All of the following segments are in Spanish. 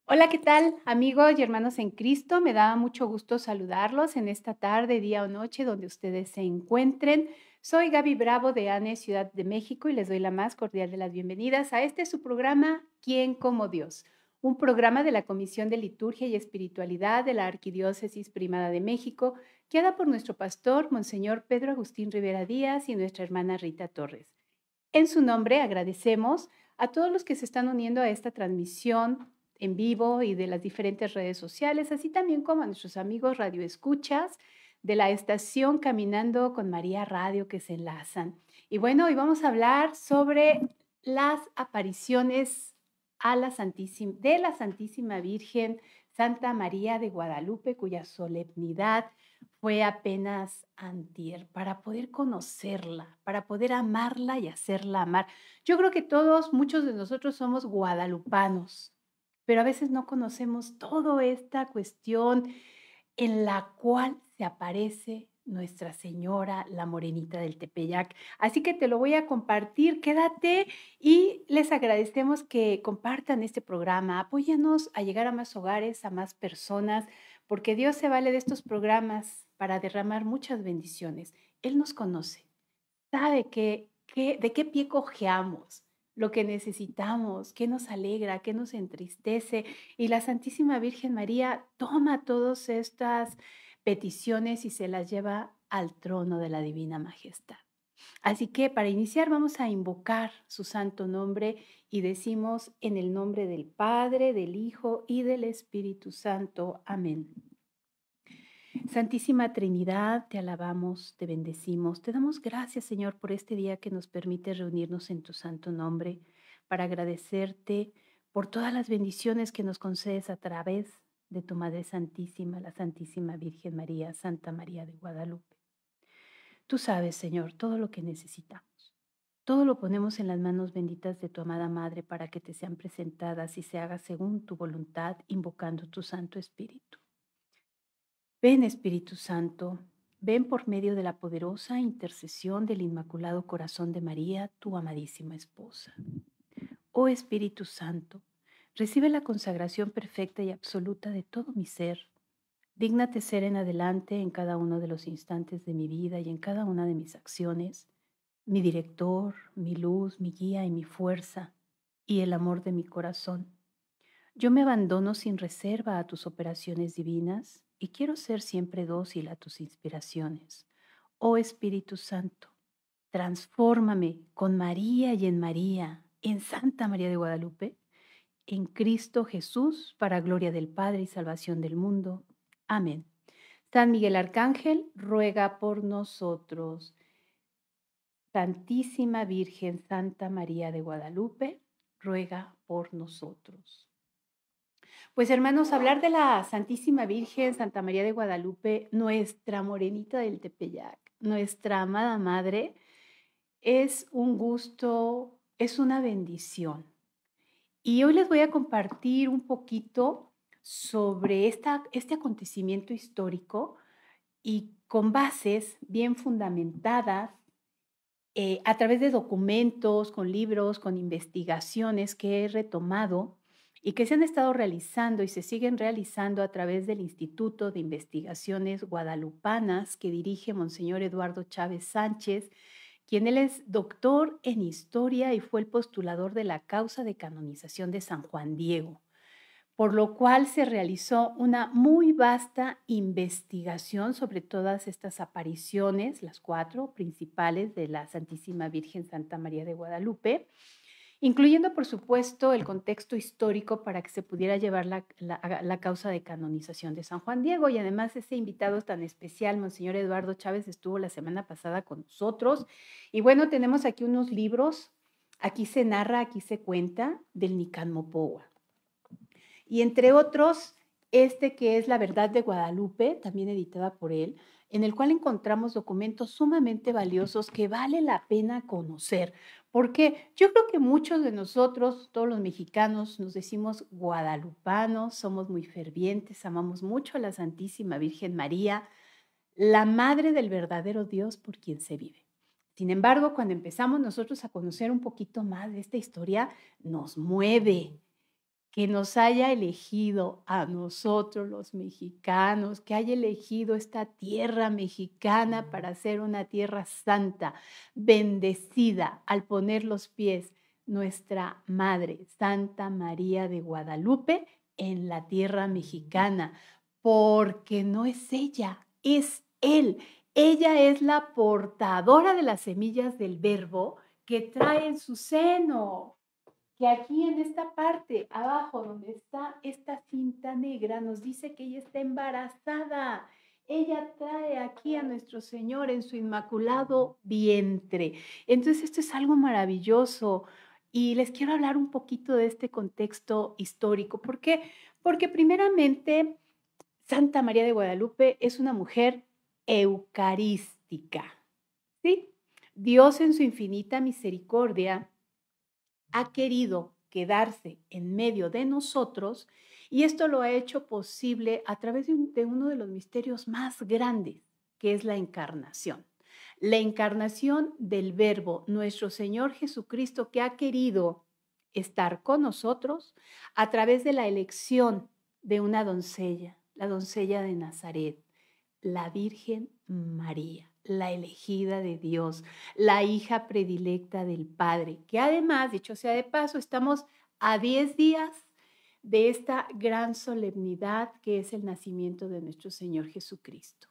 Hola, ¿qué tal, amigos y hermanos en Cristo? Me da mucho gusto saludarlos en esta tarde, día o noche, donde ustedes se encuentren. Soy Gaby Bravo de ANE, Ciudad de México, y les doy la más cordial de las bienvenidas a este su programa, ¿Quién como Dios? Un programa de la Comisión de Liturgia y Espiritualidad de la Arquidiócesis Primada de México, guiada por nuestro pastor, Monseñor Pedro Agustín Rivera Díaz, y nuestra hermana Rita Torres. En su nombre agradecemos a todos los que se están uniendo a esta transmisión en vivo y de las diferentes redes sociales, así también como a nuestros amigos radioescuchas de la estación Caminando con María Radio que se enlazan. Y bueno, hoy vamos a hablar sobre las apariciones de la Santísima Virgen Santa María de Guadalupe, cuya solemnidad fue apenas antier, para poder conocerla, para poder amarla y hacerla amar. Yo creo que todos, muchos de nosotros somos guadalupanos, pero a veces no conocemos toda esta cuestión en la cual se aparece Nuestra Señora, la Morenita del Tepeyac. Así que te lo voy a compartir, quédate y les agradecemos que compartan este programa. Apóyanos a llegar a más hogares, a más personas, porque Dios se vale de estos programas para derramar muchas bendiciones. Él nos conoce, sabe de qué pie cojeamos, lo que necesitamos, qué nos alegra, qué nos entristece. Y la Santísima Virgen María toma todas estas peticiones y se las lleva al trono de la Divina Majestad. Así que para iniciar vamos a invocar su santo nombre y decimos en el nombre del Padre, del Hijo y del Espíritu Santo. Amén. Santísima Trinidad, te alabamos, te bendecimos, te damos gracias, Señor, por este día que nos permite reunirnos en tu santo nombre para agradecerte por todas las bendiciones que nos concedes a través de tu Madre Santísima, la Santísima Virgen María, Santa María de Guadalupe. Tú sabes, Señor, todo lo que necesitamos. Todo lo ponemos en las manos benditas de tu amada Madre para que te sean presentadas y se haga según tu voluntad, invocando tu Santo Espíritu. Ven, Espíritu Santo, ven por medio de la poderosa intercesión del Inmaculado Corazón de María, tu amadísima esposa. Oh Espíritu Santo, recibe la consagración perfecta y absoluta de todo mi ser. Dígnate ser en adelante en cada uno de los instantes de mi vida y en cada una de mis acciones, mi director, mi luz, mi guía y mi fuerza, y el amor de mi corazón. Yo me abandono sin reserva a tus operaciones divinas y quiero ser siempre dócil a tus inspiraciones. Oh Espíritu Santo, transfórmame con María y en María, en Santa María de Guadalupe, en Cristo Jesús, para gloria del Padre y salvación del mundo. Amén. San Miguel Arcángel, ruega por nosotros. Santísima Virgen Santa María de Guadalupe, ruega por nosotros. Pues hermanos, hablar de la Santísima Virgen Santa María de Guadalupe, nuestra Morenita del Tepeyac, nuestra amada Madre, es un gusto, es una bendición. Y hoy les voy a compartir un poquito sobre este acontecimiento histórico y con bases bien fundamentadas a través de documentos, con libros, con investigaciones que he retomado y que se han estado realizando y se siguen realizando a través del Instituto de Investigaciones Guadalupanas que dirige Monseñor Eduardo Chávez Sánchez, quien él es doctor en historia y fue el postulador de la causa de canonización de San Juan Diego, por lo cual se realizó una muy vasta investigación sobre todas estas apariciones, las 4 principales de la Santísima Virgen Santa María de Guadalupe, incluyendo, por supuesto, el contexto histórico para que se pudiera llevar la causa de canonización de San Juan Diego. Y además ese invitado tan especial, Monseñor Eduardo Chávez, estuvo la semana pasada con nosotros. Y bueno, tenemos aquí unos libros, aquí se narra, aquí se cuenta, del Nican Mopowa. Y entre otros, este que es La Verdad de Guadalupe, también editada por él, en el cual encontramos documentos sumamente valiosos que vale la pena conocer, porque yo creo que muchos de nosotros, todos los mexicanos, nos decimos guadalupanos, somos muy fervientes, amamos mucho a la Santísima Virgen María, la Madre del verdadero Dios por quien se vive. Sin embargo, cuando empezamos nosotros a conocer un poquito más de esta historia, nos mueve. que nos haya elegido a nosotros los mexicanos, que haya elegido esta tierra mexicana para ser una tierra santa, bendecida al poner los pies nuestra Madre Santa María de Guadalupe en la tierra mexicana, porque no es ella, es Él. Ella es la portadora de las semillas del Verbo que trae en su seno, que aquí en esta parte, abajo, donde está esta cinta negra, nos dice que ella está embarazada. Ella trae aquí a nuestro Señor en su inmaculado vientre. Entonces, esto es algo maravilloso. Y les quiero hablar un poquito de este contexto histórico. ¿Por qué? Porque primeramente, Santa María de Guadalupe es una mujer eucarística, ¿sí? Dios en su infinita misericordia ha querido quedarse en medio de nosotros y esto lo ha hecho posible a través de uno de los misterios más grandes, que es la encarnación. La encarnación del Verbo, nuestro Señor Jesucristo, que ha querido estar con nosotros a través de la elección de una doncella, la doncella de Nazaret, la Virgen María, la elegida de Dios, la hija predilecta del Padre, que además, dicho sea de paso, estamos a 10 días de esta gran solemnidad que es el nacimiento de nuestro Señor Jesucristo.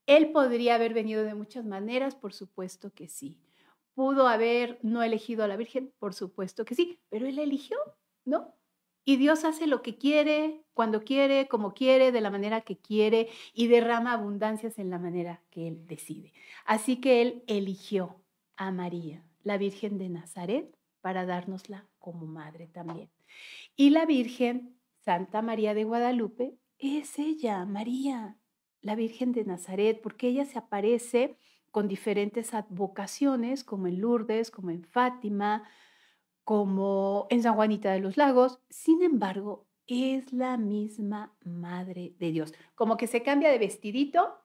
Él podría haber venido de muchas maneras, por supuesto que sí. ¿Pudo haber no elegido a la Virgen? Por supuesto que sí, pero Él eligió, ¿no? Y Dios hace lo que quiere, cuando quiere, como quiere, de la manera que quiere y derrama abundancias en la manera que Él decide. Así que Él eligió a María, la Virgen de Nazaret, para dárnosla como madre también. Y la Virgen, Santa María de Guadalupe, es ella, María, la Virgen de Nazaret, porque ella se aparece con diferentes advocaciones, como en Lourdes, como en Fátima, como en San Juanita de los Lagos. Sin embargo, es la misma Madre de Dios. Como que se cambia de vestidito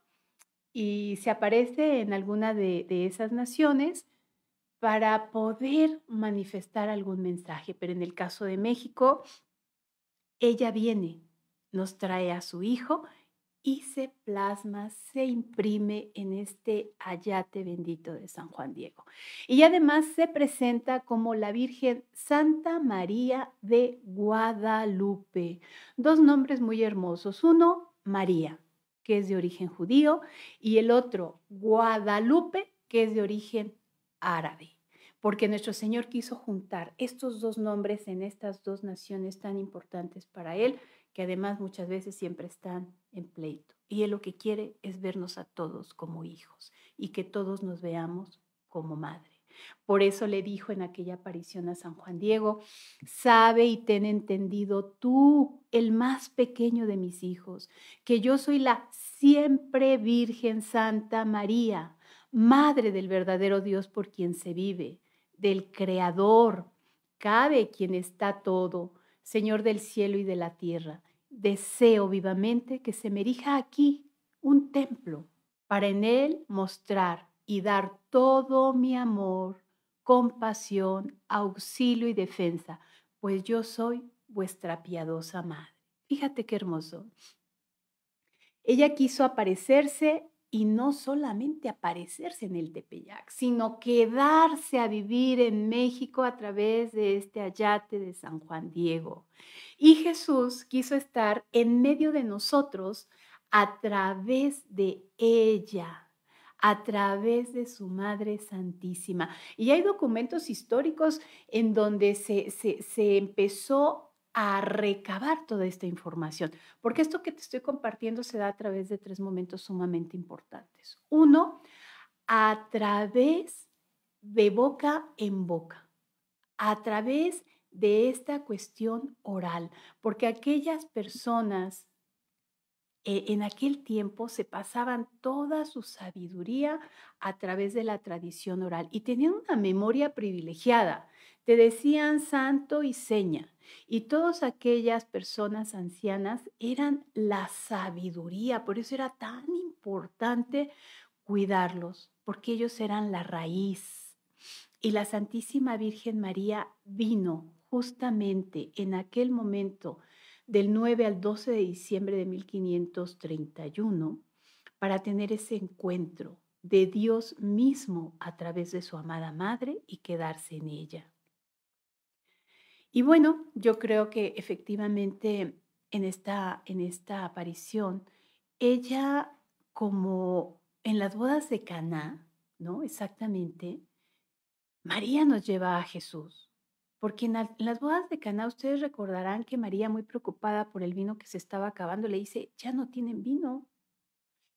y se aparece en alguna de esas naciones para poder manifestar algún mensaje. Pero en el caso de México, ella viene, nos trae a su hijo y se plasma, se imprime en este ayate bendito de San Juan Diego. Y además se presenta como la Virgen Santa María de Guadalupe. Dos nombres muy hermosos. Uno, María, que es de origen judío, y el otro, Guadalupe, que es de origen árabe. Porque nuestro Señor quiso juntar estos dos nombres en estas dos naciones tan importantes para Él, que además muchas veces siempre están en pleito. Y Él lo que quiere es vernos a todos como hijos y que todos nos veamos como madre. Por eso le dijo en aquella aparición a San Juan Diego, sabe y ten entendido tú, el más pequeño de mis hijos, que yo soy la siempre Virgen Santa María, Madre del verdadero Dios por quien se vive, del Creador, cabe quien está todo, Señor del cielo y de la tierra. Deseo vivamente que se me erija aquí un templo para en él mostrar y dar todo mi amor, compasión, auxilio y defensa, pues yo soy vuestra piadosa madre. Fíjate qué hermoso. Ella quiso aparecerse y no solamente aparecerse en el Tepeyac, sino quedarse a vivir en México a través de este ayate de San Juan Diego. Y Jesús quiso estar en medio de nosotros a través de ella, a través de su Madre Santísima. Y hay documentos históricos en donde se empezó a recabar toda esta información, porque esto que te estoy compartiendo se da a través de tres momentos sumamente importantes. Uno, a través de boca en boca, a través de esta cuestión oral, porque aquellas personas en aquel tiempo se pasaban toda su sabiduría a través de la tradición oral y tenían una memoria privilegiada. Te decían santo y seña. Y todas aquellas personas ancianas eran la sabiduría. Por eso era tan importante cuidarlos, porque ellos eran la raíz. Y la Santísima Virgen María vino justamente en aquel momento del 9 al 12 de diciembre de 1531 para tener ese encuentro de Dios mismo a través de su amada madre y quedarse en ella. Y bueno, yo creo que efectivamente en esta aparición, ella como en las bodas de Caná, ¿no? Exactamente, María nos lleva a Jesús, porque en las bodas de Caná ustedes recordarán que María, muy preocupada por el vino que se estaba acabando, le dice: "Ya no tienen vino".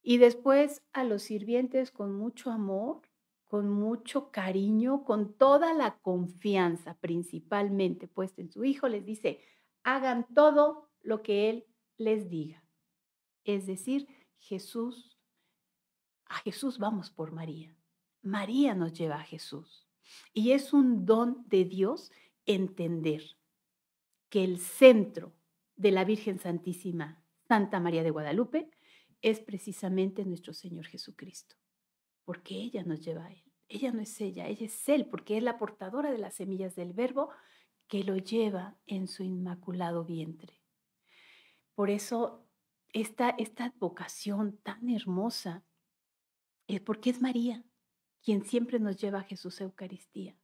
Y después a los sirvientes con mucho amor, con mucho cariño, con toda la confianza, principalmente puesta en su hijo, les dice: "Hagan todo lo que él les diga". Es decir, Jesús a Jesús vamos por María. María nos lleva a Jesús. Y es un don de Dios entender que el centro de la Virgen Santísima, Santa María de Guadalupe, es precisamente nuestro Señor Jesucristo, porque ella nos lleva a Él. Ella no es ella es Él, porque es la portadora de las semillas del Verbo que lo lleva en su inmaculado vientre. Por eso, esta vocación tan hermosa es porque es María quien siempre nos lleva a Jesús a Eucaristía.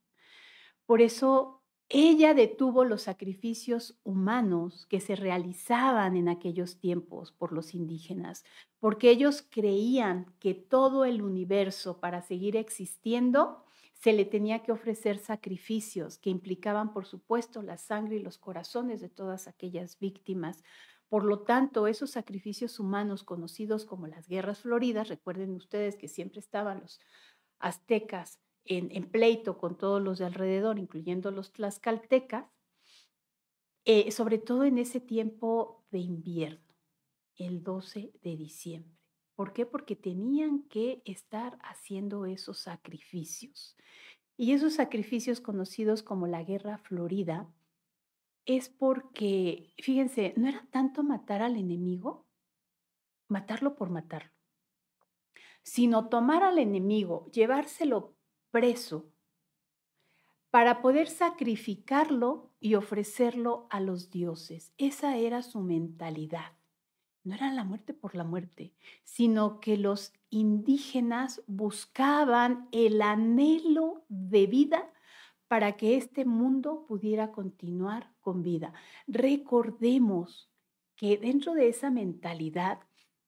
Por eso ella detuvo los sacrificios humanos que se realizaban en aquellos tiempos por los indígenas, porque ellos creían que todo el universo, para seguir existiendo, se le tenía que ofrecer sacrificios que implicaban, por supuesto, la sangre y los corazones de todas aquellas víctimas. Por lo tanto, esos sacrificios humanos conocidos como las guerras floridas, recuerden ustedes que siempre estaban los aztecas en pleito con todos los de alrededor, incluyendo los tlaxcaltecas, sobre todo en ese tiempo de invierno, el 12 de diciembre. ¿Por qué? Porque tenían que estar haciendo esos sacrificios. Y esos sacrificios conocidos como la Guerra Florida es porque, fíjense, no era tanto matar al enemigo, matarlo por matarlo, sino tomar al enemigo, llevárselo preso para poder sacrificarlo y ofrecerlo a los dioses. Esa era su mentalidad. No era la muerte por la muerte, sino que los indígenas buscaban el anhelo de vida para que este mundo pudiera continuar con vida. Recordemos que dentro de esa mentalidad,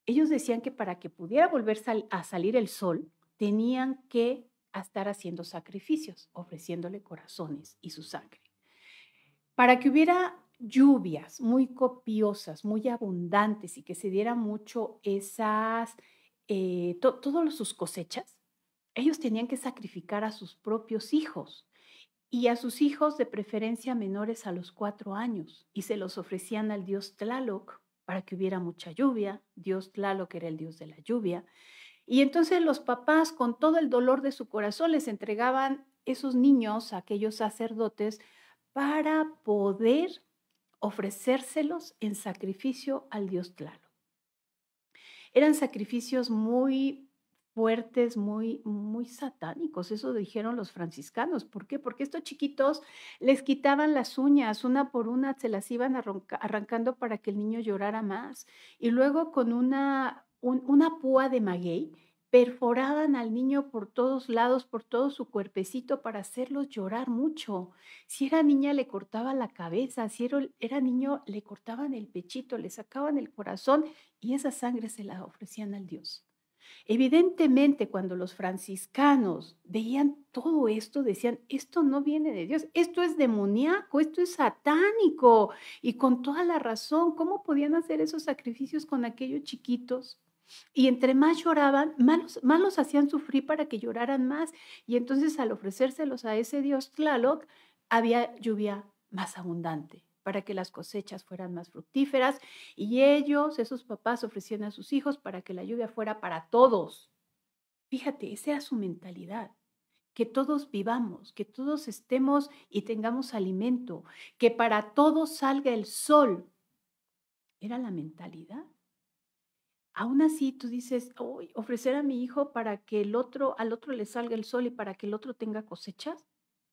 ellos decían que para que pudiera volver a salir el sol, tenían que estar haciendo sacrificios, ofreciéndole corazones y su sangre. Para que hubiera lluvias muy copiosas, muy abundantes y que se diera mucho todas sus cosechas, ellos tenían que sacrificar a sus propios hijos y a sus hijos de preferencia menores a los 4 años y se los ofrecían al dios Tlaloc para que hubiera mucha lluvia. Dios Tlaloc era el dios de la lluvia. Y entonces los papás, con todo el dolor de su corazón, les entregaban esos niños a aquellos sacerdotes para poder ofrecérselos en sacrificio al dios Tlaloc. Eran sacrificios muy fuertes, muy satánicos, eso dijeron los franciscanos. ¿Por qué? Porque estos chiquitos les quitaban las uñas, una por una se las iban arrancando para que el niño llorara más. Y luego con una púa de maguey perforaban al niño por todos lados, por todo su cuerpecito para hacerlos llorar mucho. Si era niña le cortaban la cabeza, si era niño le cortaban el pechito, le sacaban el corazón y esa sangre se la ofrecían al Dios. Evidentemente, cuando los franciscanos veían todo esto, decían, esto no viene de Dios, esto es demoníaco, esto es satánico. Y con toda la razón, ¿cómo podían hacer esos sacrificios con aquellos chiquitos? Y entre más lloraban, más los hacían sufrir para que lloraran más. Y entonces al ofrecérselos a ese Dios Tlaloc, había lluvia más abundante para que las cosechas fueran más fructíferas y ellos, esos papás, ofrecían a sus hijos para que la lluvia fuera para todos. Fíjate, esa era su mentalidad, que todos vivamos, que todos estemos y tengamos alimento, que para todos salga el sol. Era la mentalidad. Aún así, tú dices, "Uy, ofrecer a mi hijo para que al otro le salga el sol y para que el otro tenga cosechas",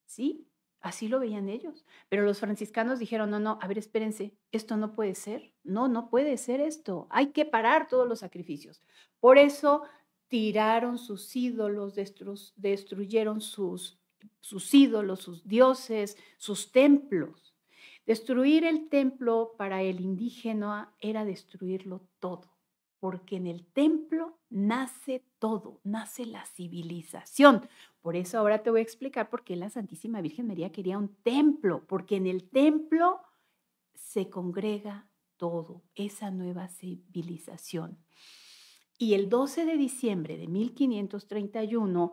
¿sí? Así lo veían ellos. Pero los franciscanos dijeron, no, no, a ver, espérense, esto no puede ser. No, no puede ser esto. Hay que parar todos los sacrificios. Por eso tiraron sus ídolos, destruyeron sus ídolos, sus dioses, sus templos. Destruir el templo para el indígena era destruirlo todo, porque en el templo nace todo, nace la civilización. Por eso ahora te voy a explicar por qué la Santísima Virgen María quería un templo, porque en el templo se congrega todo, esa nueva civilización. Y el 12 de diciembre de 1531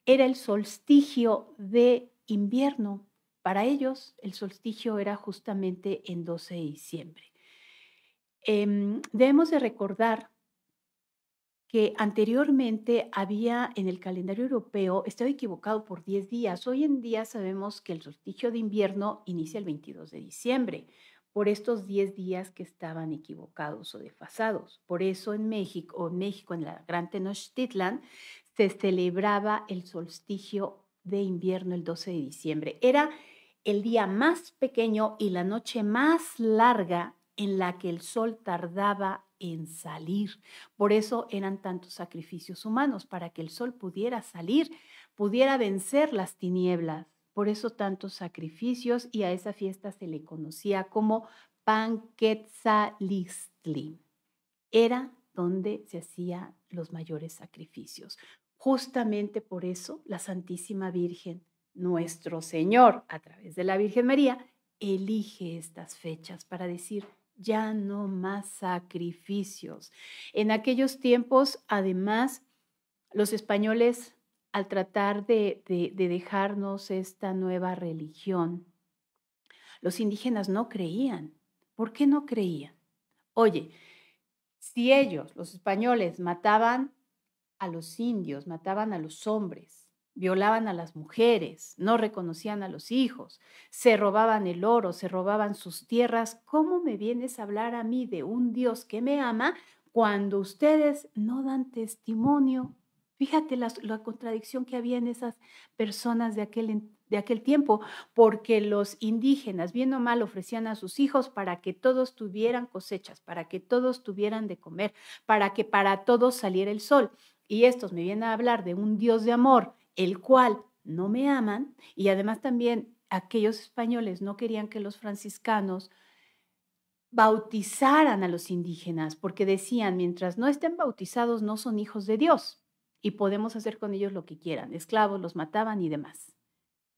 era el solsticio de invierno. Para ellos, el solsticio era justamente en 12 de diciembre. Debemos de recordar que anteriormente había en el calendario europeo, estaba equivocado por 10 días. Hoy en día sabemos que el solsticio de invierno inicia el 22 de diciembre, por estos 10 días que estaban equivocados o desfasados. Por eso en México, en la Gran Tenochtitlan, se celebraba el solsticio de invierno el 12 de diciembre. Era el día más pequeño y la noche más larga en la que el sol tardaba en salir. Por eso eran tantos sacrificios humanos, para que el sol pudiera salir, pudiera vencer las tinieblas. Por eso tantos sacrificios, y a esa fiesta se le conocía como Panquetzalistli. Era donde se hacían los mayores sacrificios. Justamente por eso la Santísima Virgen, nuestro Señor, a través de la Virgen María, elige estas fechas para decir, ya no más sacrificios. En aquellos tiempos, además, los españoles, al tratar de dejarnos esta nueva religión, los indígenas no creían. ¿Por qué no creían? Oye, si ellos, los españoles, mataban a los indios, mataban a los hombres, violaban a las mujeres, no reconocían a los hijos, se robaban el oro, se robaban sus tierras, ¿cómo me vienes a hablar a mí de un Dios que me ama cuando ustedes no dan testimonio? Fíjate la contradicción que había en esas personas de aquel tiempo, porque los indígenas, bien o mal, ofrecían a sus hijos para que todos tuvieran cosechas, para que todos tuvieran de comer, para que para todos saliera el sol. Y estos me vienen a hablar de un Dios de amor, el cual no me aman, y además también aquellos españoles no querían que los franciscanos bautizaran a los indígenas, porque decían, mientras no estén bautizados, no son hijos de Dios, y podemos hacer con ellos lo que quieran, esclavos, los mataban y demás.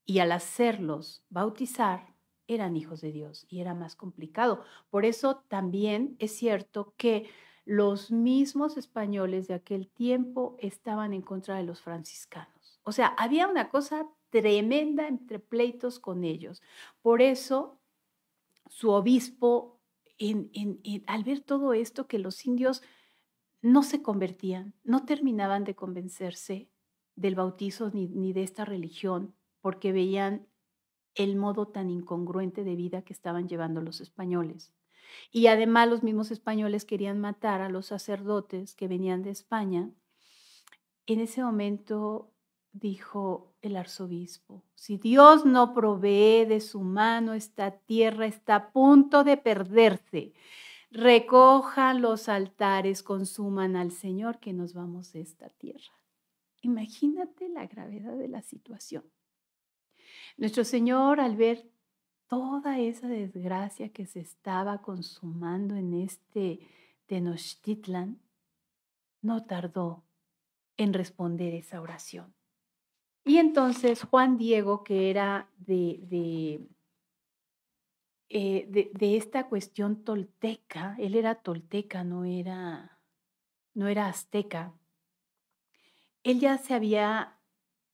Y al hacerlos bautizar, eran hijos de Dios y era más complicado. Por eso también es cierto que los mismos españoles de aquel tiempo estaban en contra de los franciscanos. O sea, había una cosa tremenda entre pleitos con ellos. Por eso su obispo, al ver todo esto, que los indios no se convertían, no terminaban de convencerse del bautizo ni de esta religión, porque veían el modo tan incongruente de vida que estaban llevando los españoles. Y además los mismos españoles querían matar a los sacerdotes que venían de España. En ese momento dijo el arzobispo, si Dios no provee de su mano, esta tierra está a punto de perderse. Recojan los altares, consuman al Señor, que nos vamos de esta tierra. Imagínate la gravedad de la situación. Nuestro Señor, al ver toda esa desgracia que se estaba consumando en este Tenochtitlan, no tardó en responder esa oración. Y entonces Juan Diego, que era de esta cuestión tolteca, él era tolteca, no era azteca, él ya se había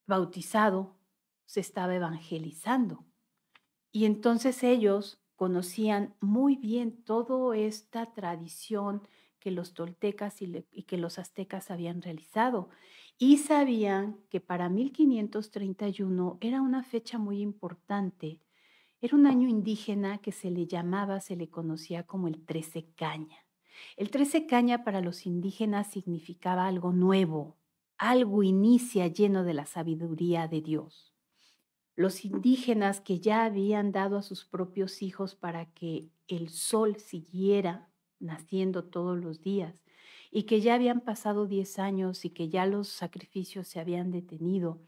bautizado, se estaba evangelizando. Y entonces ellos conocían muy bien toda esta tradición que los toltecas y que los aztecas habían realizado. Y sabían que para 1531 era una fecha muy importante. Era un año indígena que se le conocía como el 13 caña. El 13 caña para los indígenas significaba algo nuevo, algo inicia lleno de la sabiduría de Dios. los indígenas que ya habían dado a sus propios hijos para que el sol siguiera naciendo todos los días y que ya habían pasado 10 años y que ya los sacrificios se habían detenido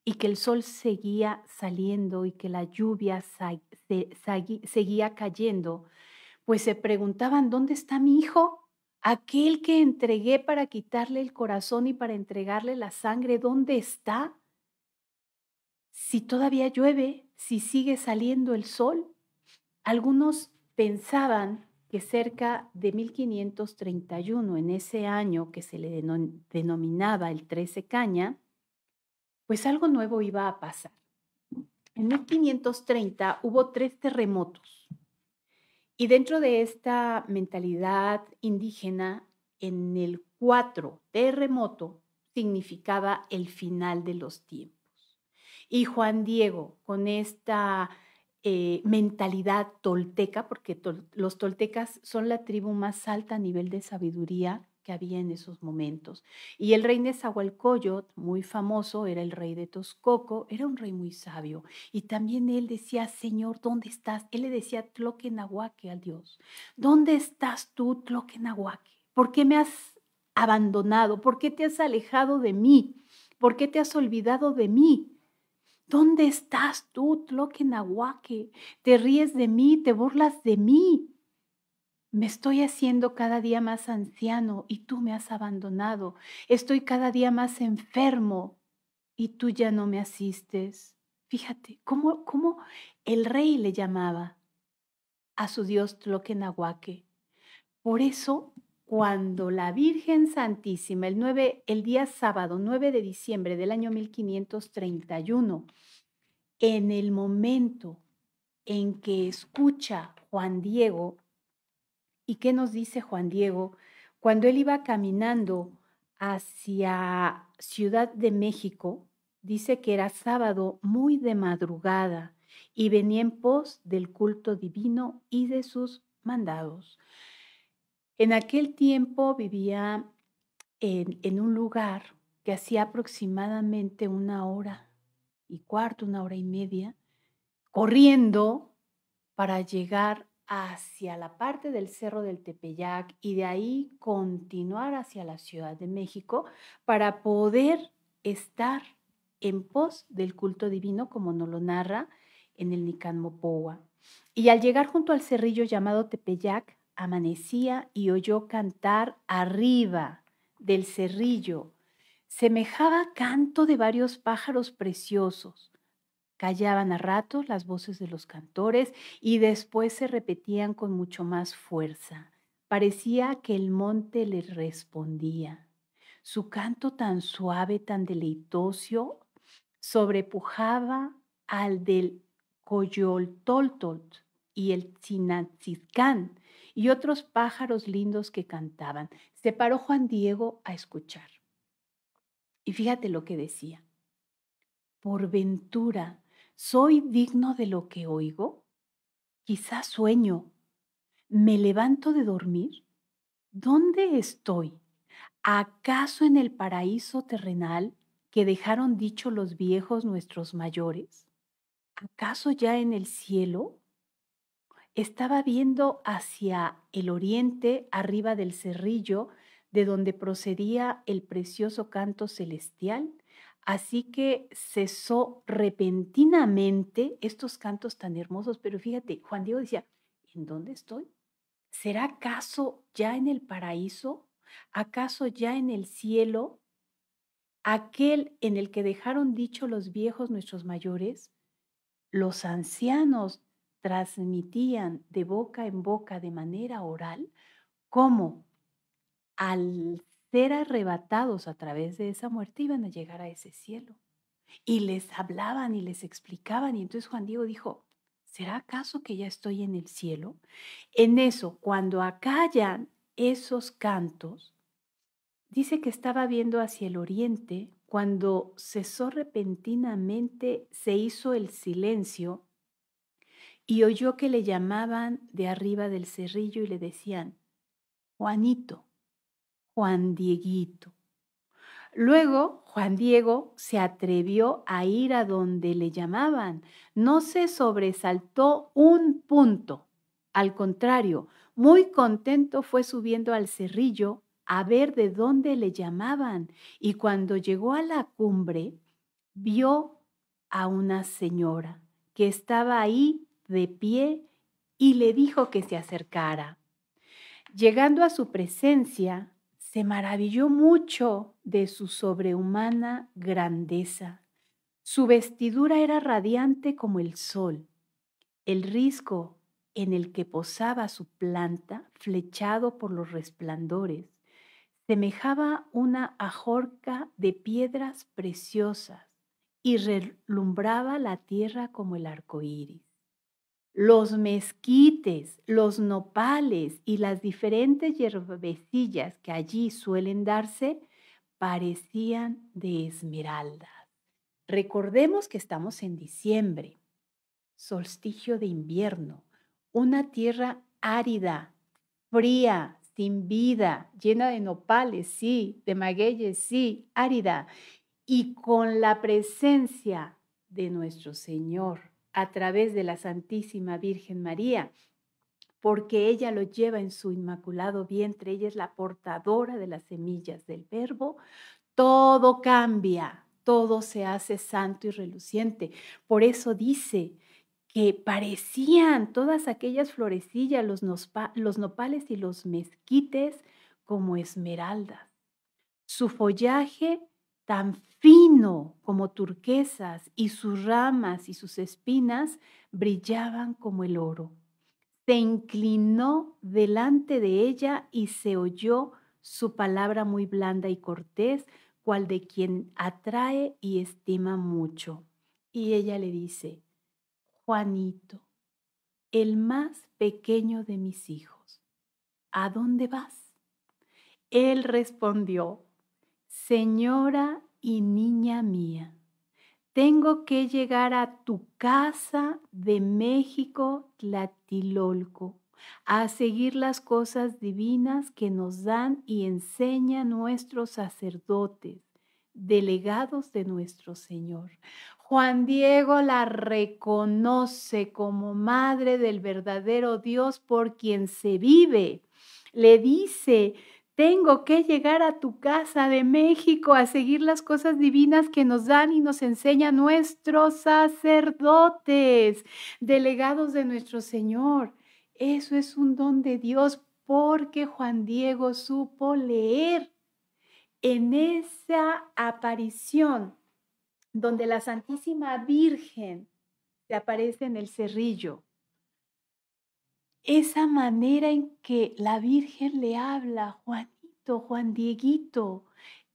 y que el sol seguía saliendo y que la lluvia seguía cayendo, pues se preguntaban, ¿dónde está mi hijo? Aquel que entregué para quitarle el corazón y para entregarle la sangre, ¿dónde está? Si todavía llueve, si sigue saliendo el sol. Algunos pensaban que cerca de 1531, en ese año que se le denominaba el 13 Caña, pues algo nuevo iba a pasar. En 1530 hubo 3 terremotos y dentro de esta mentalidad indígena, en el 4 terremoto significaba el final de los tiempos. Y Juan Diego, con esta mentalidad tolteca, porque los toltecas son la tribu más alta a nivel de sabiduría que había en esos momentos. Y el rey Nezahualcóyotl, muy famoso, era el rey de Texcoco, era un rey muy sabio. Y también él decía, Señor, ¿dónde estás? Él le decía Tloquenahuaque al Dios. ¿Dónde estás tú, Tloquenahuaque? ¿Por qué me has abandonado? ¿Por qué te has alejado de mí? ¿Por qué te has olvidado de mí? ¿Dónde estás tú, Tloquenahuaque? Te ríes de mí, te burlas de mí. Me estoy haciendo cada día más anciano y tú me has abandonado. Estoy cada día más enfermo y tú ya no me asistes. Fíjate, cómo el rey le llamaba a su Dios Tloquenahuaque. Por eso, cuando la Virgen Santísima, el día sábado 9 de diciembre del año 1531, en el momento en que escucha Juan Diego, ¿y qué nos dice Juan Diego? Cuando él iba caminando hacia Ciudad de México, dice que era sábado muy de madrugada y venía en pos del culto divino y de sus mandados. En aquel tiempo vivía en un lugar que hacía aproximadamente 1 hora y cuarto, 1 hora y media, corriendo para llegar hacia la parte del Cerro del Tepeyac y de ahí continuar hacia la Ciudad de México para poder estar en pos del culto divino, como nos lo narra en el Nican Mopohua. Y al llegar junto al cerrillo llamado Tepeyac, amanecía y oyó cantar arriba del cerrillo. Semejaba canto de varios pájaros preciosos. Callaban a ratos las voces de los cantores y después se repetían con mucho más fuerza. Parecía que el monte les respondía. Su canto tan suave, tan deleitoso, sobrepujaba al del coyoltoltol y el tzinatzizcán y otros pájaros lindos que cantaban. Se paró Juan Diego a escuchar. Y fíjate lo que decía. Por ventura, ¿soy digno de lo que oigo? Quizás sueño. ¿Me levanto de dormir? ¿Dónde estoy? ¿Acaso en el paraíso terrenal que dejaron dicho los viejos nuestros mayores? ¿Acaso ya en el cielo? Estaba viendo hacia el oriente, arriba del cerrillo, de donde procedía el precioso canto celestial. Así que cesó repentinamente estos cantos tan hermosos. Pero fíjate, Juan Diego decía, ¿en dónde estoy? ¿Será acaso ya en el paraíso? ¿Acaso ya en el cielo? Aquel en el que dejaron dicho los viejos nuestros mayores. Los ancianos transmitían de boca en boca de manera oral cómo al ser arrebatados a través de esa muerte iban a llegar a ese cielo. Y les hablaban y les explicaban. Y entonces Juan Diego dijo, ¿será acaso que ya estoy en el cielo? En eso, cuando acallan esos cantos, dice que estaba viendo hacia el oriente cuando cesó repentinamente, se hizo el silencio y oyó que le llamaban de arriba del cerrillo y le decían, Juanito, Juan Dieguito, Luego, Juan Diego se atrevió a ir a donde le llamaban. No se sobresaltó un punto. Al contrario, muy contento fue subiendo al cerrillo a ver de dónde le llamaban. Y cuando llegó a la cumbre, vio a una señora que estaba ahí de pie y le dijo que se acercara. Llegando a su presencia, se maravilló mucho de su sobrehumana grandeza. Su vestidura era radiante como el sol. El risco en el que posaba su planta, flechado por los resplandores, semejaba una ajorca de piedras preciosas y relumbraba la tierra como el arco iris. Los mezquites, los nopales y las diferentes hierbecillas que allí suelen darse parecían de esmeraldas. Recordemos que estamos en diciembre, solsticio de invierno, una tierra árida, fría, sin vida, llena de nopales, sí, de magueyes, sí, árida, y con la presencia de nuestro Señor a través de la Santísima Virgen María, porque ella lo lleva en su inmaculado vientre, ella es la portadora de las semillas del Verbo, todo cambia, todo se hace santo y reluciente. Por eso dice que parecían todas aquellas florecillas, los nopales y los mezquites como esmeraldas. Su follaje tan fino como turquesas y sus ramas y sus espinas brillaban como el oro. Se inclinó delante de ella y se oyó su palabra muy blanda y cortés, cual de quien atrae y estima mucho. Y ella le dice: Juanito, el más pequeño de mis hijos, ¿a dónde vas? Él respondió: Señora y niña mía, tengo que llegar a tu casa de México, Tlatelolco, a seguir las cosas divinas que nos dan y enseñan nuestros sacerdotes, delegados de nuestro Señor. Juan Diego la reconoce como madre del verdadero Dios por quien se vive. Le dice: tengo que llegar a tu casa de México a seguir las cosas divinas que nos dan y nos enseñan nuestros sacerdotes, delegados de nuestro Señor. Eso es un don de Dios porque Juan Diego supo leer en esa aparición donde la Santísima Virgen se aparece en el cerrillo. Esa manera en que la Virgen le habla: Juanito, Juan Dieguito,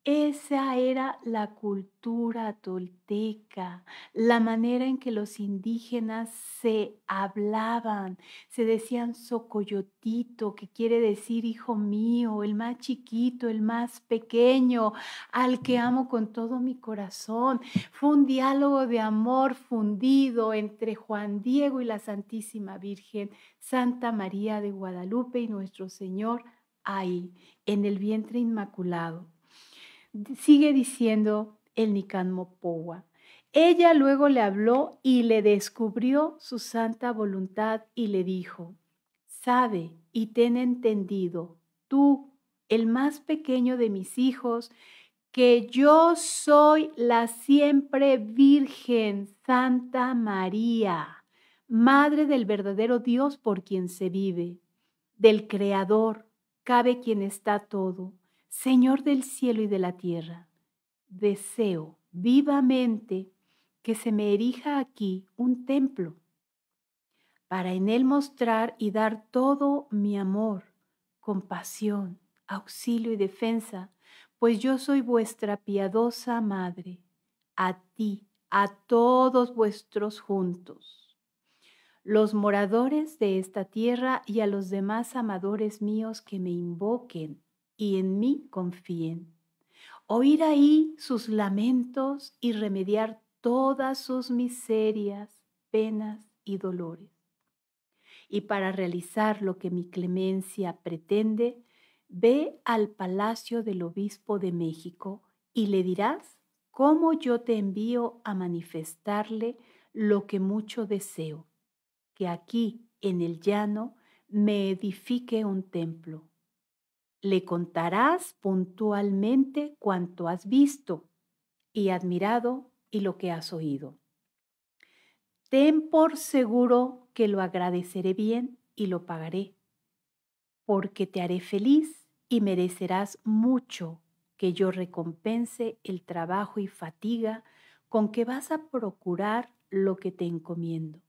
esa era la cultura tolteca, la manera en que los indígenas se hablaban, se decían socoyotito, que quiere decir hijo mío, el más chiquito, el más pequeño, al que amo con todo mi corazón. Fue un diálogo de amor fundido entre Juan Diego y la Santísima Virgen, Santa María de Guadalupe y nuestro Señor ahí, en el vientre inmaculado. Sigue diciendo el Nican Mopowa. Ella luego le habló y le descubrió su santa voluntad y le dijo: sabe y ten entendido, tú, el más pequeño de mis hijos, que yo soy la siempre Virgen Santa María, Madre del verdadero Dios por quien se vive, del Creador, cabe quien está todo, Señor del cielo y de la tierra. Deseo vivamente que se me erija aquí un templo para en él mostrar y dar todo mi amor, compasión, auxilio y defensa, pues yo soy vuestra piadosa madre, a ti, a todos vuestros juntos, los moradores de esta tierra y a los demás amadores míos que me invoquen y en mí confíen. Oír ahí sus lamentos y remediar todas sus miserias, penas y dolores. Y para realizar lo que mi clemencia pretende, ve al palacio del obispo de México y le dirás cómo yo te envío a manifestarle lo que mucho deseo, que aquí en el llano me edifique un templo. Le contarás puntualmente cuanto has visto y admirado y lo que has oído. Ten por seguro que lo agradeceré bien y lo pagaré, porque te haré feliz y merecerás mucho que yo recompense el trabajo y fatiga con que vas a procurar lo que te encomiendo.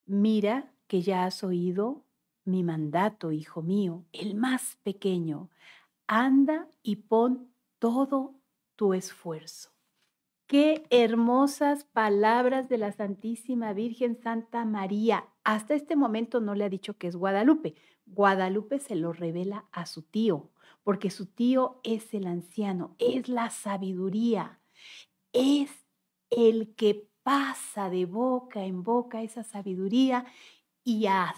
Mira que ya has oído mi mandato, hijo mío, el más pequeño. Anda y pon todo tu esfuerzo. Qué hermosas palabras de la Santísima Virgen Santa María. Hasta este momento no le ha dicho que es Guadalupe. Guadalupe se lo revela a su tío, porque su tío es el anciano, es la sabiduría, es el que pasa de boca en boca esa sabiduría y a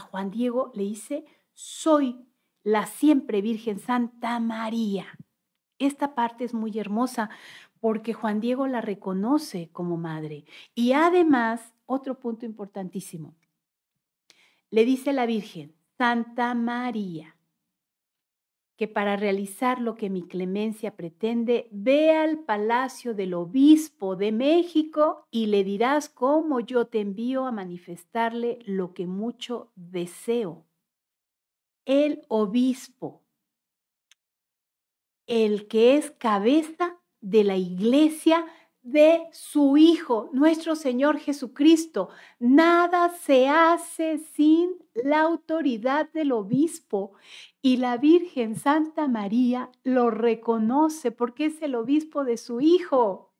Juan Diego le dice, soy la siempre Virgen Santa María. Esta parte es muy hermosa porque Juan Diego la reconoce como madre. Y además, otro punto importantísimo, le dice la Virgen, Santa María, que para realizar lo que mi clemencia pretende, ve al palacio del obispo de México y le dirás cómo yo te envío a manifestarle lo que mucho deseo. El obispo, el que es cabeza de la iglesia de su Hijo, nuestro Señor Jesucristo. Nada se hace sin la autoridad del obispo y la Virgen Santa María lo reconoce porque es el obispo de su Hijo.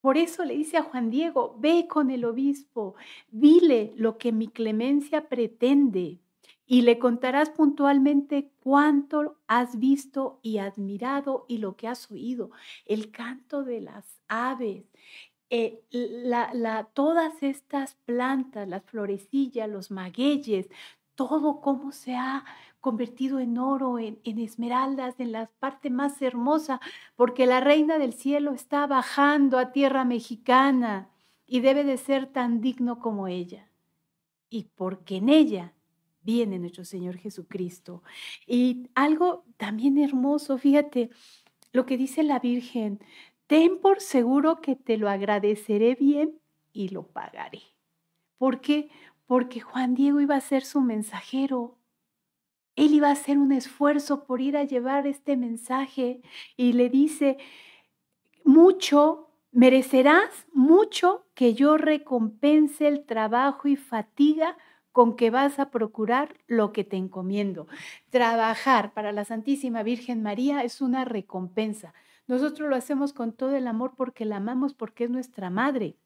Por eso le dice a Juan Diego, ve con el obispo, dile lo que mi clemencia pretende y le contarás puntualmente cuánto has visto y admirado y lo que has oído, el canto de las aves, todas estas plantas, las florecillas, los magueyes, todo cómo se ha convertido en oro, en esmeraldas, en la parte más hermosa, porque la reina del cielo está bajando a tierra mexicana y debe de ser tan digno como ella. Y porque en ella viene nuestro Señor Jesucristo. Y algo también hermoso, fíjate lo que dice la Virgen, ten por seguro que te lo agradeceré bien y lo pagaré. ¿Por qué? Porque Juan Diego iba a ser su mensajero. Él iba a hacer un esfuerzo por ir a llevar este mensaje y le dice, mucho, merecerás mucho que yo recompense el trabajo y fatiga con que vas a procurar lo que te encomiendo. Trabajar para la Santísima Virgen María es una recompensa. Nosotros lo hacemos con todo el amor porque la amamos, porque es nuestra madre,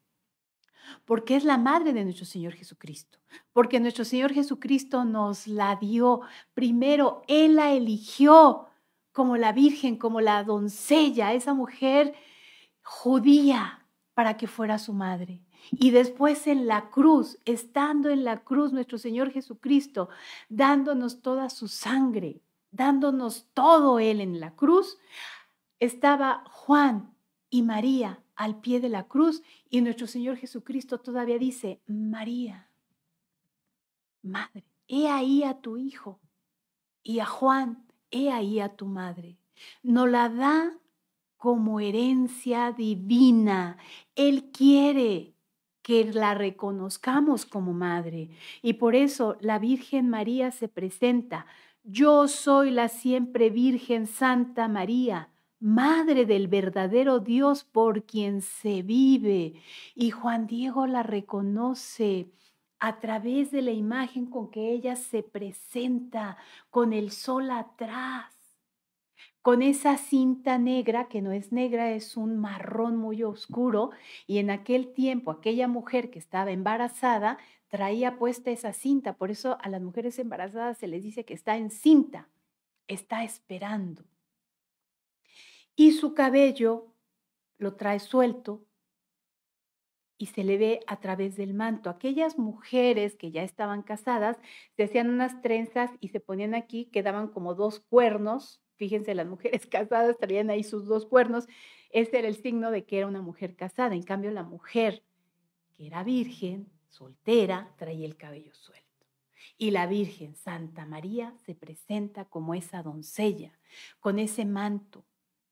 porque es la madre de nuestro Señor Jesucristo, porque nuestro Señor Jesucristo nos la dio. Primero, Él la eligió como la Virgen, como la doncella, esa mujer judía, para que fuera su madre. Y después en la cruz, estando en la cruz, nuestro Señor Jesucristo, dándonos toda su sangre, dándonos todo Él en la cruz, estaba Juan y María al pie de la cruz y nuestro Señor Jesucristo todavía dice, María, madre, he ahí a tu hijo, y a Juan, he ahí a tu madre. Nos la da como herencia divina. Él quiere que la reconozcamos como madre y por eso la Virgen María se presenta. Yo soy la siempre Virgen Santa María, Madre del verdadero Dios por quien se vive. Y Juan Diego la reconoce a través de la imagen con que ella se presenta, con el sol atrás, con esa cinta negra, que no es negra, es un marrón muy oscuro, y en aquel tiempo aquella mujer que estaba embarazada traía puesta esa cinta, por eso a las mujeres embarazadas se les dice que está encinta, está esperando. Y su cabello lo trae suelto y se le ve a través del manto. Aquellas mujeres que ya estaban casadas se hacían unas trenzas y se ponían aquí, quedaban como dos cuernos Fíjense, las mujeres casadas traían ahí sus 2 cuernos. Ese era el signo de que era una mujer casada. En cambio, la mujer que era virgen, soltera, traía el cabello suelto. Y la Virgen Santa María se presenta como esa doncella, con ese manto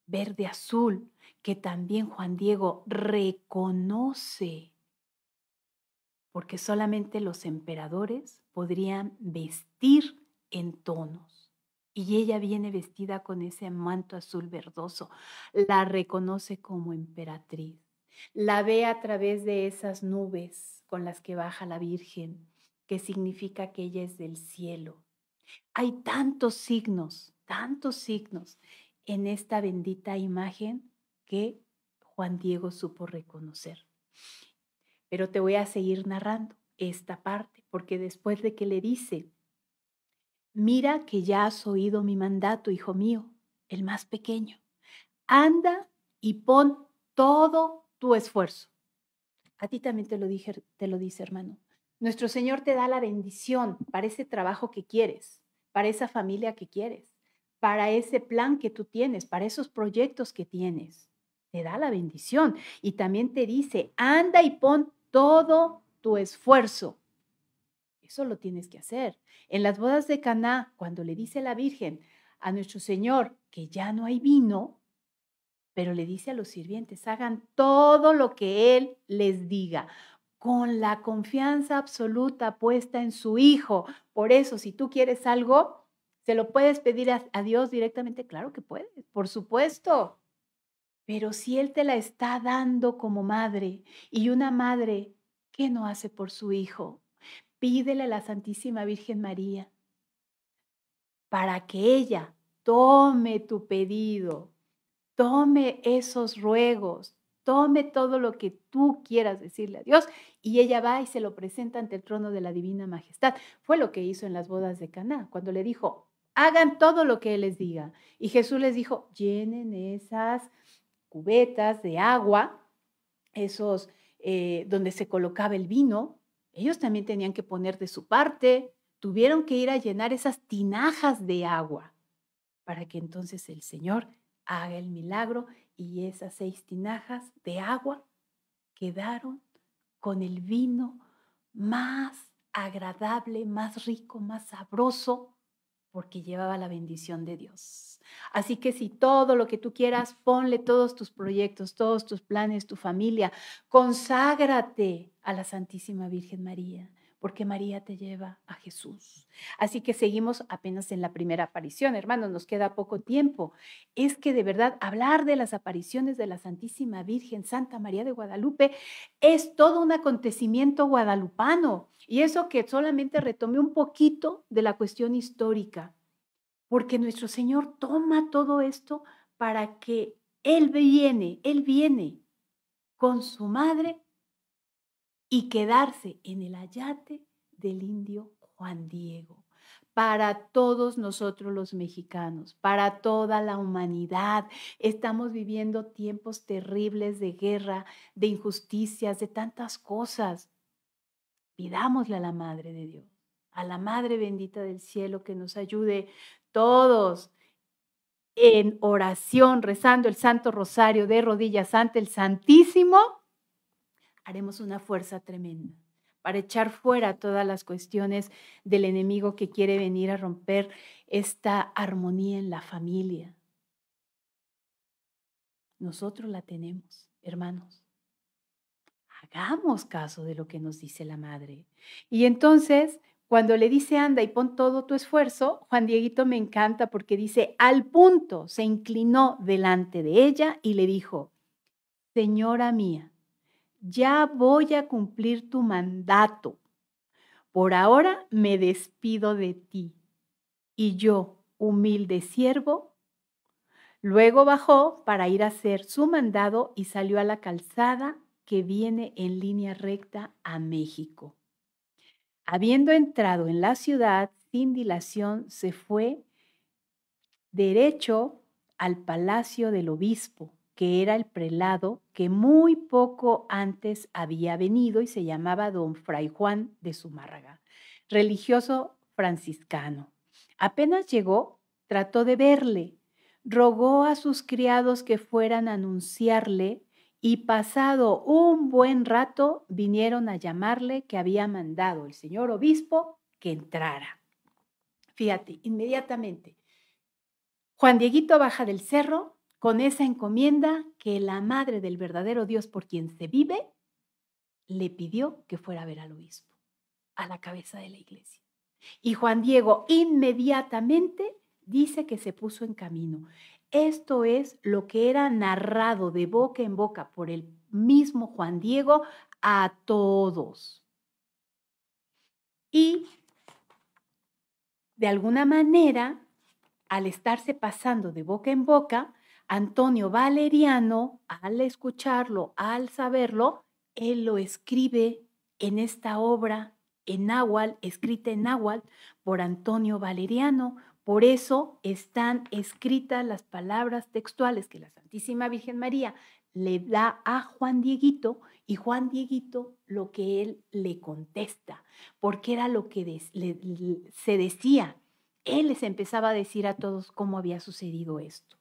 verde azul que también Juan Diego reconoce, porque solamente los emperadores podrían vestir en tonos. Y ella viene vestida con ese manto azul verdoso, la reconoce como emperatriz, la ve a través de esas nubes con las que baja la Virgen, que significa que ella es del cielo. Hay tantos signos en esta bendita imagen que Juan Diego supo reconocer. Pero te voy a seguir narrando esta parte, porque después de que le dice, mira que ya has oído mi mandato, hijo mío, el más pequeño, anda y pon todo tu esfuerzo. A ti también te lo dice, hermano. Nuestro Señor te da la bendición para ese trabajo que quieres, para esa familia que quieres, para ese plan que tú tienes, para esos proyectos que tienes. Te da la bendición y también te dice, anda y pon todo tu esfuerzo. Eso lo tienes que hacer. En las bodas de Caná, cuando le dice la Virgen a nuestro Señor que ya no hay vino, pero le dice a los sirvientes, hagan todo lo que Él les diga, con la confianza absoluta puesta en su Hijo. Por eso, si tú quieres algo, ¿se lo puedes pedir a Dios directamente? Claro que puedes, por supuesto. Pero si Él te la está dando como madre, y una madre, ¿qué no hace por su hijo? Pídele a la Santísima Virgen María para que ella tome tu pedido, tome esos ruegos, tome todo lo que tú quieras decirle a Dios y ella va y se lo presenta ante el trono de la divina majestad. Fue lo que hizo en las bodas de Caná, cuando le dijo, hagan todo lo que Él les diga. Y Jesús les dijo, llenen esas cubetas de agua, esos donde se colocaba el vino. Ellos también tenían que poner de su parte, tuvieron que ir a llenar esas tinajas de agua para que entonces el Señor haga el milagro y esas 6 tinajas de agua quedaron con el vino más agradable, más rico, más sabroso, porque llevaba la bendición de Dios. Así que si todo lo que tú quieras, ponle todos tus proyectos, todos tus planes, tu familia, conságrate a la Santísima Virgen María, porque María te lleva a Jesús. Así que seguimos apenas en la primera aparición, hermanos, nos queda poco tiempo. Es que de verdad hablar de las apariciones de la Santísima Virgen Santa María de Guadalupe es todo un acontecimiento guadalupano. Y eso que solamente retomé un poquito de la cuestión histórica, porque nuestro Señor toma todo esto para que Él viene con su madre y quedarse en el ayate del indio Juan Diego. Para todos nosotros los mexicanos, para toda la humanidad, estamos viviendo tiempos terribles de guerra, de injusticias, de tantas cosas. Pidámosle a la Madre de Dios, a la Madre bendita del cielo, que nos ayude todos en oración, rezando el Santo Rosario de rodillas ante el Santísimo. Haremos una fuerza tremenda para echar fuera todas las cuestiones del enemigo que quiere venir a romper esta armonía en la familia. Nosotros la tenemos, hermanos. Hagamos caso de lo que nos dice la madre. Y entonces, cuando le dice, anda y pon todo tu esfuerzo, Juan Dieguito me encanta porque dice, al punto se inclinó delante de ella y le dijo, señora mía, ya voy a cumplir tu mandato. Por ahora me despido de ti. Y yo, humilde siervo, luego bajó para ir a hacer su mandado y salió a la calzada que viene en línea recta a México. Habiendo entrado en la ciudad sin dilación, se fue derecho al palacio del obispo, que era el prelado que muy poco antes había venido y se llamaba don Fray Juan de Zumárraga, religioso franciscano. Apenas llegó, trató de verle, rogó a sus criados que fueran a anunciarle y pasado un buen rato vinieron a llamarle que había mandado el señor obispo que entrara. Fíjate, inmediatamente, Juan Dieguito baja del cerro con esa encomienda que la madre del verdadero Dios por quien se vive le pidió que fuera a ver al obispo, a la cabeza de la iglesia. Y Juan Diego inmediatamente dice que se puso en camino. Esto es lo que era narrado de boca en boca por el mismo Juan Diego a todos. Y de alguna manera, al estarse pasando de boca en boca, Antonio Valeriano, al escucharlo, al saberlo, él lo escribe en esta obra en náhuatl, escrita en náhuatl por Antonio Valeriano. Por eso están escritas las palabras textuales que la Santísima Virgen María le da a Juan Dieguito y Juan Dieguito lo que él le contesta, porque era lo que se decía. Él les empezaba a decir a todos cómo había sucedido esto.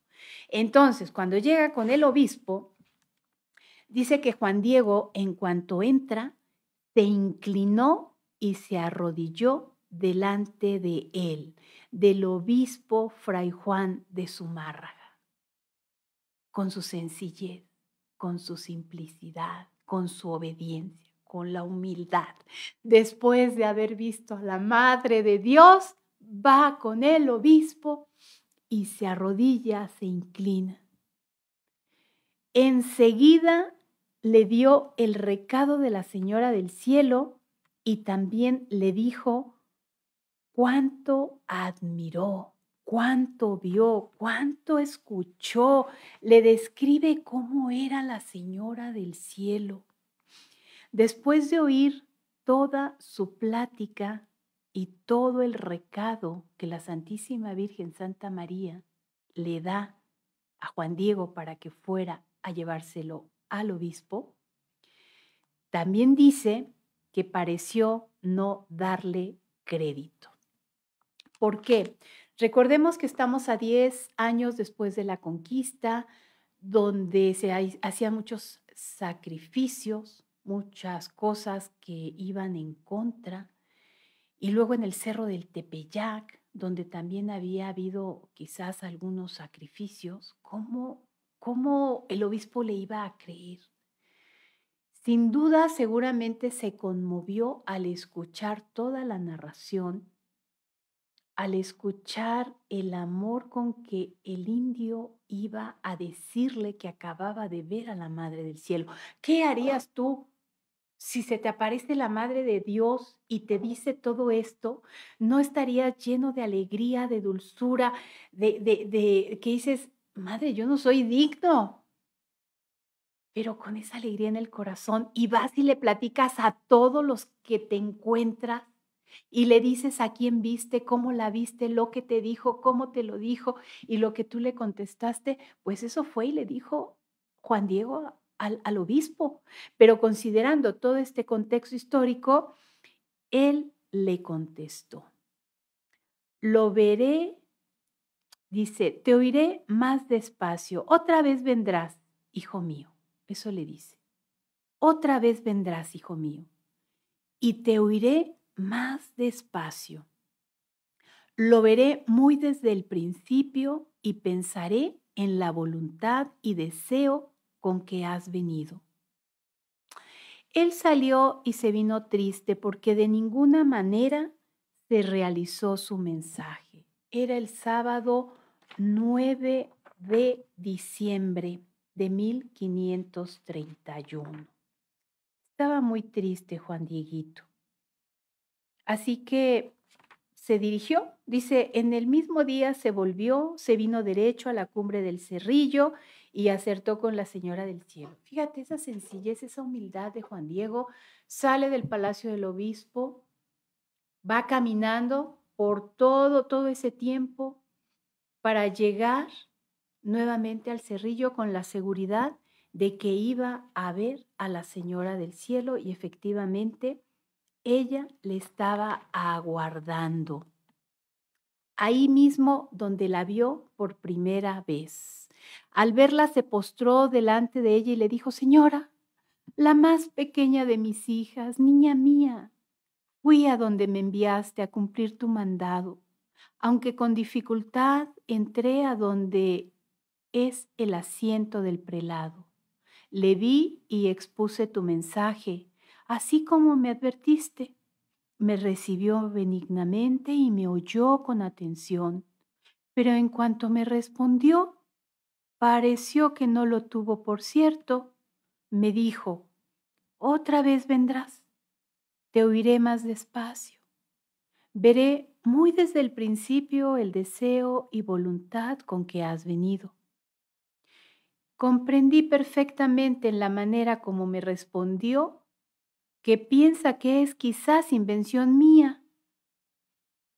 Entonces, cuando llega con el obispo, dice que Juan Diego, en cuanto entra, se inclinó y se arrodilló delante de él, del obispo Fray Juan de Zumárraga, con su sencillez, con su simplicidad, con su obediencia, con la humildad. Después de haber visto a la Madre de Dios, va con el obispo y se arrodilla, se inclina. Enseguida le dio el recado de la Señora del Cielo y también le dijo cuánto admiró, cuánto vio, cuánto escuchó. Le describe cómo era la Señora del Cielo. Después de oír toda su plática y todo el recado que la Santísima Virgen Santa María le da a Juan Diego para que fuera a llevárselo al obispo, también dice que pareció no darle crédito. ¿Por qué? Recordemos que estamos a 10 años después de la conquista, donde se hacían muchos sacrificios, muchas cosas que iban en contra. Y luego en el Cerro del Tepeyac, donde también había habido quizás algunos sacrificios, ¿cómo el obispo le iba a creer? Sin duda, seguramente se conmovió al escuchar toda la narración, al escuchar el amor con que el indio iba a decirle que acababa de ver a la Madre del Cielo. ¿Qué harías tú si se te aparece la Madre de Dios y te dice todo esto? ¿No estarías lleno de alegría, de dulzura, de que dices, Madre, yo no soy digno? Pero con esa alegría en el corazón y vas y le platicas a todos los que te encuentras y le dices a quién viste, cómo la viste, lo que te dijo, cómo te lo dijo y lo que tú le contestaste, pues eso fue y le dijo Juan Diego al obispo. Pero considerando todo este contexto histórico, él le contestó, lo veré, dice, te oiré más despacio, otra vez vendrás, hijo mío. Eso le dice. Otra vez vendrás, hijo mío, y te oiré más despacio. Lo veré muy desde el principio y pensaré en la voluntad y deseo con que has venido. Él salió y se vino triste porque de ninguna manera se realizó su mensaje. Era el sábado 9 de diciembre de 1531. Estaba muy triste Juan Dieguito. Así que se dirigió, dice, en el mismo día se volvió, se vino derecho a la cumbre del Cerrillo y acertó con la Señora del Cielo. Fíjate esa sencillez, esa humildad de Juan Diego. Sale del palacio del obispo, va caminando por todo ese tiempo para llegar nuevamente al Cerrillo con la seguridad de que iba a ver a la Señora del Cielo y efectivamente ella le estaba aguardando. ahí mismo donde la vio por primera vez. Al verla se postró delante de ella y le dijo: Señora, la más pequeña de mis hijas, niña mía, fui a donde me enviaste a cumplir tu mandado, aunque con dificultad entré a donde es el asiento del prelado. Le vi y expuse tu mensaje, así como me advertiste. Me recibió benignamente y me oyó con atención, pero en cuanto me respondió, pareció que no lo tuvo por cierto. Me dijo: otra vez vendrás, te oiré más despacio. Veré muy desde el principio el deseo y voluntad con que has venido. Comprendí perfectamente en la manera como me respondió que piensa que es quizás invención mía,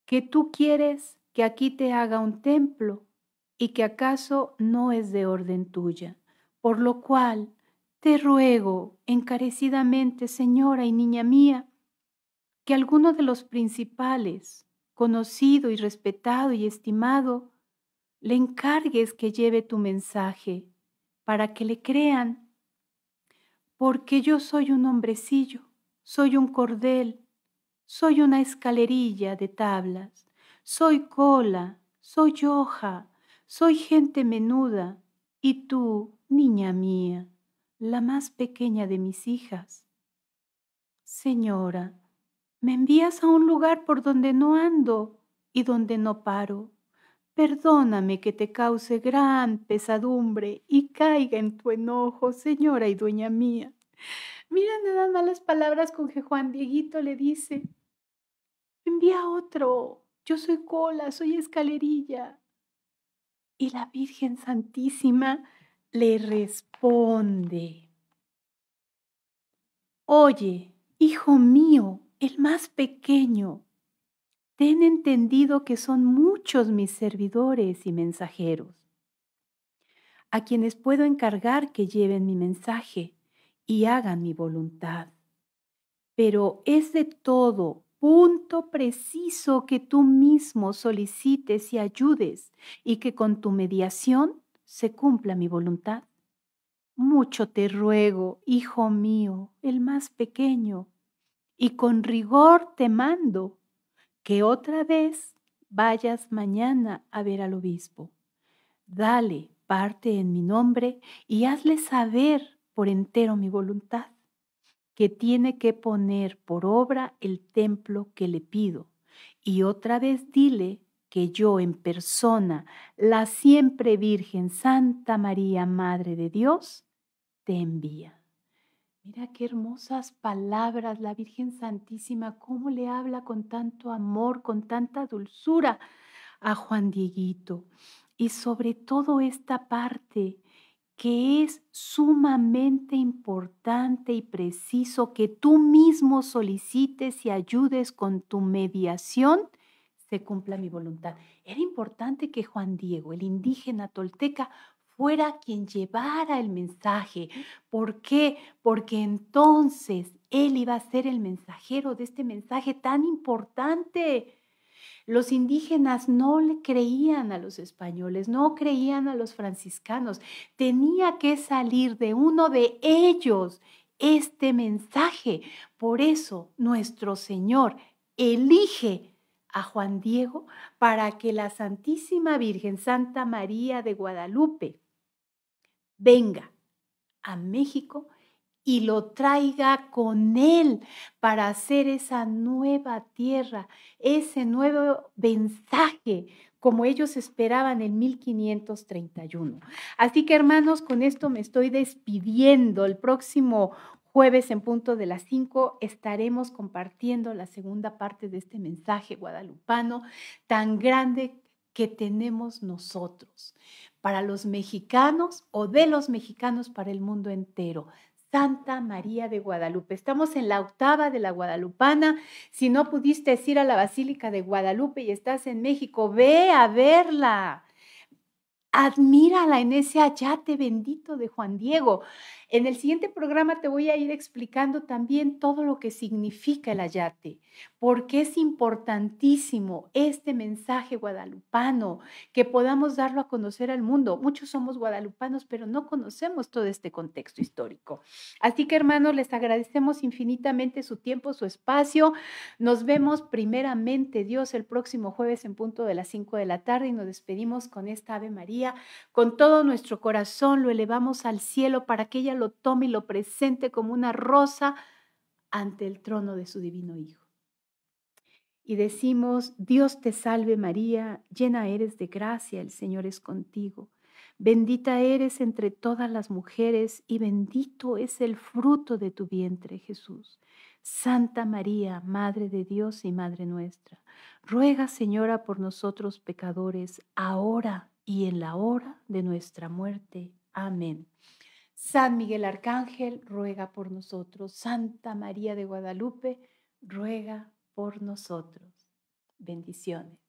que tú quieres que aquí te haga un templo y que acaso no es de orden tuya, por lo cual te ruego encarecidamente, señora y niña mía, que alguno de los principales, conocido y respetado y estimado, le encargues que lleve tu mensaje para que le crean, porque yo soy un hombrecillo, soy un cordel, soy una escalerilla de tablas, soy cola, soy hoja, soy gente menuda, y tú, niña mía, la más pequeña de mis hijas. Señora, me envías a un lugar por donde no ando y donde no paro. Perdóname que te cause gran pesadumbre y caiga en tu enojo, señora y dueña mía. Mira nada más las palabras con que Juan Dieguito le dice: envía otro, yo soy cola, soy escalerilla. Y la Virgen Santísima le responde: oye, hijo mío, el más pequeño, ten entendido que son muchos mis servidores y mensajeros, a quienes puedo encargar que lleven mi mensaje y hagan mi voluntad. Pero es de todo punto preciso que tú mismo solicites y ayudes y que con tu mediación se cumpla mi voluntad. Mucho te ruego, hijo mío, el más pequeño, y con rigor te mando que otra vez vayas mañana a ver al obispo. Dale parte en mi nombre y hazle saber por entero mi voluntad, que tiene que poner por obra el templo que le pido. Y otra vez dile que yo en persona, la siempre Virgen Santa María, Madre de Dios, te envía. Mira qué hermosas palabras la Virgen Santísima, cómo le habla con tanto amor, con tanta dulzura a Juan Dieguito. Y sobre todo esta parte que es sumamente importante y preciso que tú mismo solicites y ayudes con tu mediación, se cumpla mi voluntad. Era importante que Juan Diego, el indígena tolteca, fuera quien llevara el mensaje. ¿Por qué? Porque entonces él iba a ser el mensajero de este mensaje tan importante. Los indígenas no le creían a los españoles, no creían a los franciscanos. Tenía que salir de uno de ellos este mensaje. Por eso nuestro Señor elige a Juan Diego para que la Santísima Virgen Santa María de Guadalupe venga a México y lo traiga con él para hacer esa nueva tierra, ese nuevo mensaje, como ellos esperaban en 1531. Así que, hermanos, con esto me estoy despidiendo. El próximo jueves en punto de las 5 estaremos compartiendo la segunda parte de este mensaje guadalupano tan grande que tenemos nosotros para los mexicanos o de los mexicanos para el mundo entero. Santa María de Guadalupe. Estamos en la octava de la Guadalupana. Si no pudiste ir a la Basílica de Guadalupe y estás en México, ve a verla. admírala en ese ayate bendito de Juan Diego. En el siguiente programa te voy a ir explicando también todo lo que significa el ayate, porque es importantísimo este mensaje guadalupano, que podamos darlo a conocer al mundo. Muchos somos guadalupanos, pero no conocemos todo este contexto histórico. Así que, hermanos, les agradecemos infinitamente su tiempo, su espacio. Nos vemos primeramente, Dios, el próximo jueves en punto de las 5 de la tarde y nos despedimos con esta Ave María. Con todo nuestro corazón lo elevamos al cielo para que ella lo tome y lo presente como una rosa ante el trono de su divino Hijo. Y decimos, Dios te salve María, llena eres de gracia, el Señor es contigo. Bendita eres entre todas las mujeres y bendito es el fruto de tu vientre, Jesús. Santa María, Madre de Dios y Madre nuestra, ruega, Señora, por nosotros pecadores, ahora y en la hora de nuestra muerte. Amén. San Miguel Arcángel, ruega por nosotros. Santa María de Guadalupe, ruega por nosotros. Bendiciones.